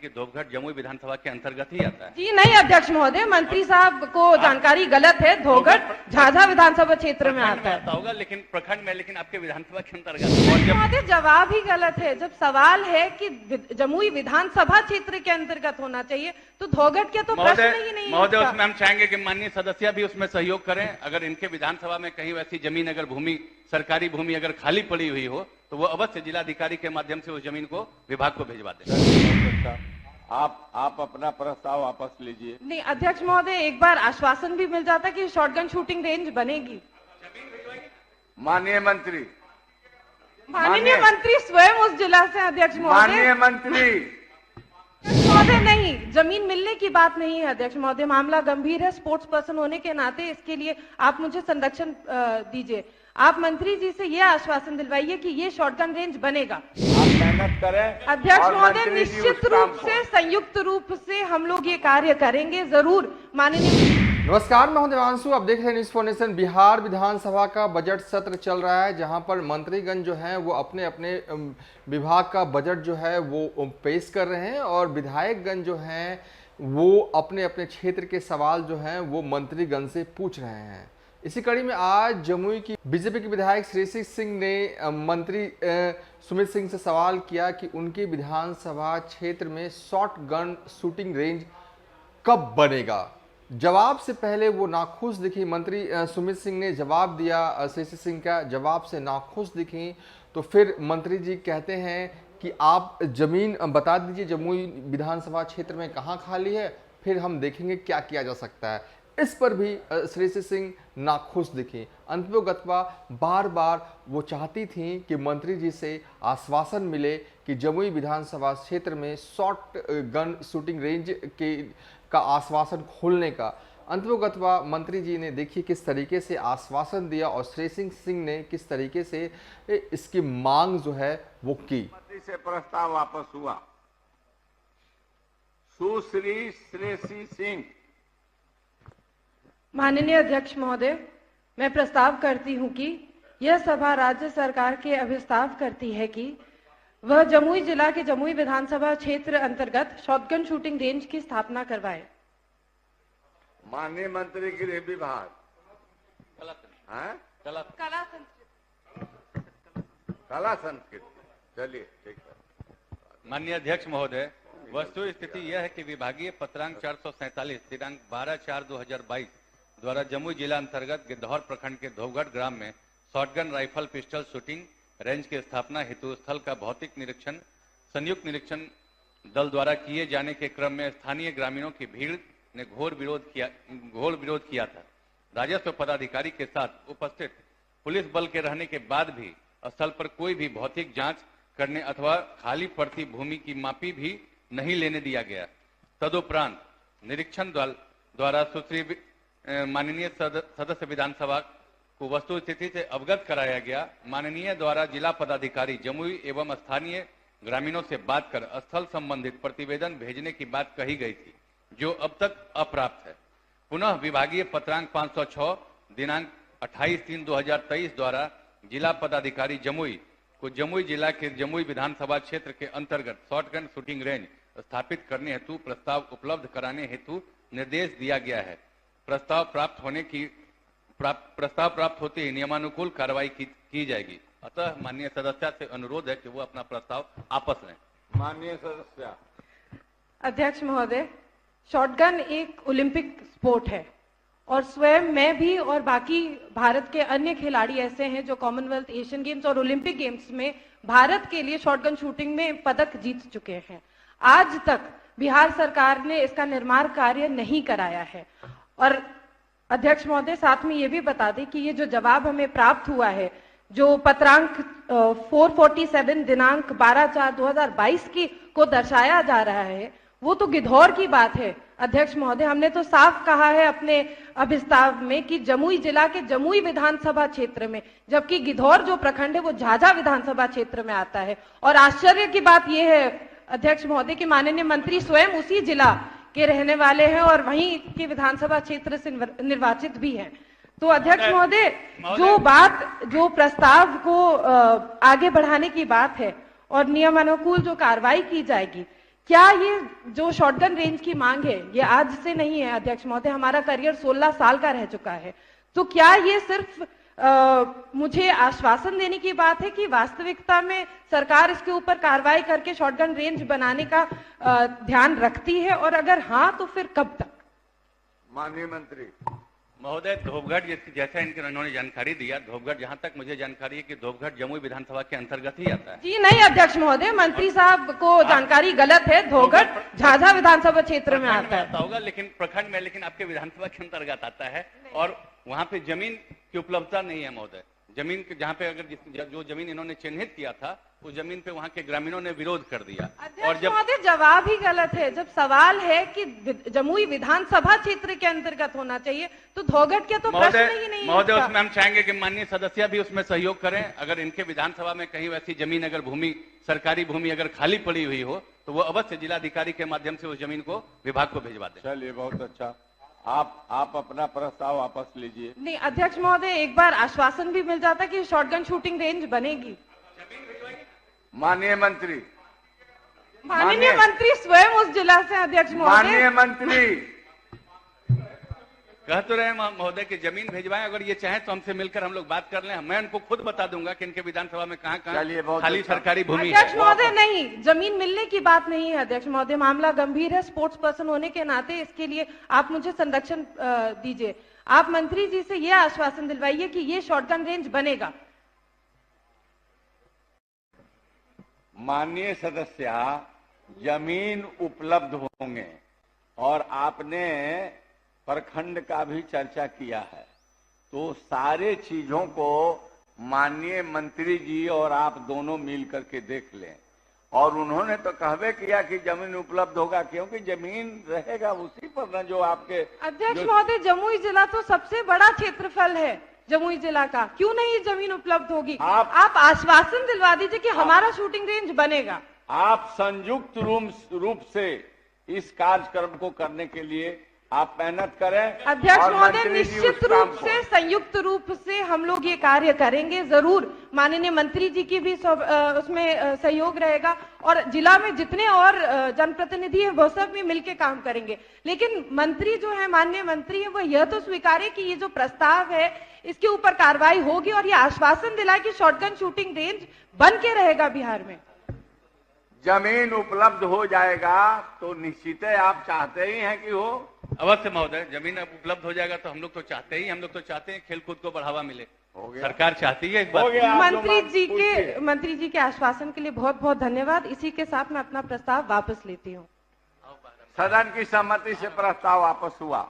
कि धोबघट जमुई विधानसभा के अंतर्गत ही आता है। जी नहीं अध्यक्ष महोदय, मंत्री साहब को जानकारी गलत है। धोबघट झाझा विधानसभा क्षेत्र में आता है होगा, लेकिन प्रखंड में, लेकिन आपके विधानसभा के अंतर्गत। महोदय जवाब ही गलत है। जब सवाल है कि जमुई विधानसभा क्षेत्र के अंतर्गत होना चाहिए तो धोबघट के तो प्रश्न ही नहीं है। महोदय उसमें हम चाहेंगे कि माननीय सदस्य भी उसमें सहयोग करें। अगर इनके विधानसभा में कहीं वैसी जमीन, अगर भूमि, सरकारी भूमि अगर खाली पड़ी हुई हो तो वो अवश्य जिलाधिकारी के माध्यम से उस जमीन को विभाग को भिजवा दें। आप अपना प्रस्ताव वापस लीजिए। नहीं अध्यक्ष महोदय, एक बार आश्वासन भी मिल जाता कि शॉटगन शूटिंग रेंज बनेगी। माननीय मंत्री स्वयं उस जिला से अध्यक्ष महोदय। माननीय मंत्री महोदय नहीं, जमीन मिलने की बात नहीं है अध्यक्ष महोदय, मामला गंभीर है। स्पोर्ट्स पर्सन होने के नाते इसके लिए आप मुझे संरक्षण दीजिए। आप मंत्री जी से यह आश्वासन दिलवाइए कि ये शॉटगन रेंज बनेगा। आप मेहनत करें अध्यक्ष महोदय, निश्चित रूप से संयुक्त रूप से हम लोग ये कार्य करेंगे जरूर। माननीय नमस्कार, मैं हूं देवांशु। आप देख रहे हैं न्यूज़ फॉर नेशन। बिहार विधानसभा का बजट सत्र चल रहा है, जहां पर मंत्रीगण जो हैं वो अपने अपने विभाग का बजट जो है वो पेश कर रहे हैं और विधायकगण जो हैं वो अपने अपने क्षेत्र के सवाल जो हैं वो मंत्रीगण से पूछ रहे हैं। इसी कड़ी में आज जमुई की बीजेपी के विधायक श्रेयसी सिंह ने मंत्री सुमित सिंह से सवाल किया कि उनके विधानसभा क्षेत्र में शॉट गन शूटिंग रेंज कब बनेगा। जवाब से पहले वो नाखुश दिखी। मंत्री सुमित सिंह ने जवाब दिया, श्रेयसी सिंह का जवाब से नाखुश दिखी। तो फिर मंत्री जी कहते हैं कि आप जमीन बता दीजिए जमुई विधानसभा क्षेत्र में कहाँ खाली है, फिर हम देखेंगे क्या किया जा सकता है। इस पर भी श्रेयसी सिंह नाखुश दिखी। अंततोगत्वा बार बार वो चाहती थी कि मंत्री जी से आश्वासन मिले कि जमुई विधानसभा क्षेत्र में शॉट गन शूटिंग रेंज का आश्वासन खोलने का। अंततोगत्वा मंत्री जी ने देखिए किस तरीके से आश्वासन दिया और श्रेयसी सिंह ने किस तरीके से इसकी मांग जो है वो की। मंत्री से प्रस्ताव वापस हुआ। सुश्री श्रेयसी सिंह। माननीय अध्यक्ष महोदय, मैं प्रस्ताव करती हूं कि यह सभा राज्य सरकार के अभिस्ताव करती है कि वह जमुई जिला के जमुई विधानसभा क्षेत्र अंतर्गत शॉटगन शूटिंग रेंज की स्थापना करवाए। माननीय मंत्री गृह विभाग। कला संस्कृति। चलिए ठीक है। माननीय अध्यक्ष महोदय, वस्तु स्थिति यह है कि विभागीय पत्रांक 447 दिनांक 12/4/2022 द्वारा जमुई जिला अंतर्गत गिद्धौर प्रखंड के धोबघट ग्राम में shotgun rifle pistol shooting range की स्थापना हेतु स्थल का भौतिक निरीक्षण संयुक्त निरीक्षण दल द्वारा किए जाने के क्रम में स्थानीय ग्रामीणों की भीड़ ने घोर विरोध किया था। राजस्व पदाधिकारी के साथ उपस्थित पुलिस बल के रहने के बाद भी स्थल पर कोई भी भौतिक जांच करने अथवा खाली पड़ती भूमि की मापी भी नहीं लेने दिया गया। तदुपरांत निरीक्षण दल द्वारा सुश्री माननीय सदस्य विधानसभा को वस्तु स्थिति से अवगत कराया गया। माननीय द्वारा जिला पदाधिकारी जमुई एवं स्थानीय ग्रामीणों से बात कर स्थल संबंधित प्रतिवेदन भेजने की बात कही गई थी, जो अब तक अप्राप्त है। पुनः विभागीय पत्रांक 506 दिनांक 28/3/2023 द्वारा जिला पदाधिकारी जमुई को जमुई जिला के जमुई विधानसभा क्षेत्र के अंतर्गत शॉटगन शूटिंग रेंज स्थापित करने हेतु प्रस्ताव उपलब्ध कराने हेतु निर्देश दिया गया है। प्रस्ताव प्राप्त होते ही नियमानुकूल कार्रवाई की जाएगी। अतः माननीय सदस्य से अनुरोध है कि वो अपना प्रस्ताव आपस लें। माननीय सदस्य। अध्यक्ष महोदय, शॉटगन एक ओलंपिक स्पोर्ट है और स्वयं मैं भी और बाकी भारत के अन्य खिलाड़ी ऐसे हैं जो कॉमनवेल्थ, एशियन गेम्स और ओलंपिक गेम्स में भारत के लिए शॉटगन शूटिंग में पदक जीत चुके हैं। आज तक बिहार सरकार ने इसका निर्माण कार्य नहीं कराया है। और अध्यक्ष महोदय, साथ में ये भी बता दें कि ये जो जवाब हमें प्राप्त हुआ है, जो पत्रांक 447 दिनांक 12/4/2022 को दर्शाया जा रहा है, वो तो गिद्धौर की बात है। अध्यक्ष महोदय, हमने तो साफ कहा है अपने अभिस्ताव में कि जमुई जिला के जमुई विधानसभा क्षेत्र में, जबकि गिद्धौर जो प्रखंड है वो झाझा विधानसभा क्षेत्र में आता है। और आश्चर्य की बात यह है अध्यक्ष महोदय कि माननीय मंत्री स्वयं उसी जिला के रहने वाले हैं और वहीं के विधानसभा क्षेत्र से निर्वाचित भी हैं। तो अध्यक्ष महोदय, जो प्रस्ताव को आगे बढ़ाने की बात है और नियमानुकूल जो कार्रवाई की जाएगी, क्या ये जो शॉटगन रेंज की मांग है ये आज से नहीं है अध्यक्ष महोदय, हमारा करियर 16 साल का रह चुका है। तो क्या ये सिर्फ मुझे आश्वासन देने की बात है कि वास्तविकता में सरकार इसके ऊपर कार्रवाई करके शॉटगन रेंज बनाने का ध्यान रखती है, और अगर हाँ तो फिर कब तक? माननीय मंत्री। महोदय, धोबघट जैसा इन्होंने जानकारी दिया, धोबघट जहां तक मुझे जानकारी है कि धोबघट जमुई विधानसभा के अंतर्गत ही आता है। जी नहीं अध्यक्ष महोदय, मंत्री साहब को जानकारी गलत है। धोबघट झाझा विधानसभा क्षेत्र में आता है। होगा लेकिन प्रखंड में, लेकिन आपके विधानसभा के अंतर्गत आता है और वहां पे जमीन की उपलब्धता नहीं है महोदय। जमीन के जहां पे अगर जो जमीन इन्होंने चिन्हित किया था उस जमीन पे वहां के ग्रामीणों ने विरोध कर दिया। और जब जवाब ही गलत है, जब सवाल है कि जमुई विधानसभा क्षेत्र के अंतर्गत होना चाहिए तो धोबघट के तो प्रश्न ही नहीं है। महोदय, उसमें हम चाहेंगे कि माननीय सदस्य भी उसमें सहयोग करें। अगर इनके विधानसभा में कहीं वैसी जमीन, अगर भूमि, सरकारी भूमि अगर खाली पड़ी हुई हो तो वो अवश्य जिलाधिकारी के माध्यम से उस जमीन को विभाग को भिजवा दें। चलिए, बहुत अच्छा। आप अपना प्रस्ताव वापस लीजिए। नहीं अध्यक्ष महोदय, एक बार आश्वासन भी मिल जाता कि शॉटगन शूटिंग रेंज बनेगी। माननीय मंत्री। माननीय मंत्री स्वयं उस जिला से अध्यक्ष महोदय। माननीय मंत्री कह तो रहे महोदय कि जमीन भिजवाएं, अगर ये चाहे तो हमसे मिलकर हम लोग बात कर लें। मैं उनको खुद बता दूंगा कि इनके विधानसभा में कहाँ खाली अच्छा। सरकारी भूमि है। अध्यक्ष महोदय नहीं, जमीन मिलने की बात नहीं है अध्यक्ष महोदय, मामला गंभीर है। स्पोर्ट्स पर्सन होने के नाते इसके लिए आप मुझे संरक्षण दीजिए। आप मंत्री जी से यह आश्वासन दिलवाइए कि ये शॉटगन रेंज बनेगा। माननीय सदस्य, जमीन उपलब्ध होंगे और आपने प्रखंड का भी चर्चा किया है, तो सारे चीजों को माननीय मंत्री जी और आप दोनों मिल करके देख लें। और उन्होंने तो कहवे किया कि जमीन उपलब्ध होगा, क्योंकि जमीन रहेगा उसी पर न जो आपके। अध्यक्ष महोदय, जमुई जिला तो सबसे बड़ा क्षेत्रफल है जमुई जिला का, क्यों नहीं जमीन उपलब्ध होगी? आप आश्वासन दिलवा दीजिए कि हमारा शूटिंग रेंज बनेगा। आप संयुक्त रूप से इस कार्यक्रम को करने के लिए आप मेहनत करें। अध्यक्ष महोदय, निश्चित रूप से संयुक्त रूप से हम लोग ये कार्य करेंगे जरूर। माननीय मंत्री जी की भी उसमें सहयोग रहेगा और जिला में जितने और जनप्रतिनिधि हैं वो सब भी मिलकर काम करेंगे। लेकिन मंत्री जो है, माननीय मंत्री है, वो यह तो स्वीकारे कि ये जो प्रस्ताव है इसके ऊपर कार्रवाई होगी और ये आश्वासन दिलाए कि शॉटगन शूटिंग रेंज बन के रहेगा बिहार में। जमीन उपलब्ध हो जाएगा तो निश्चित है, आप चाहते ही हैं कि हो। अवश्य महोदय, जमीन अब उपलब्ध हो जाएगा तो हम लोग तो चाहते हैं खेलकूद को बढ़ावा मिले। सरकार चाहती है इस बात। मंत्री जी के आश्वासन के लिए बहुत बहुत धन्यवाद। इसी के साथ मैं अपना प्रस्ताव वापस लेती हूँ। सदन की सहमति से प्रस्ताव वापस हुआ।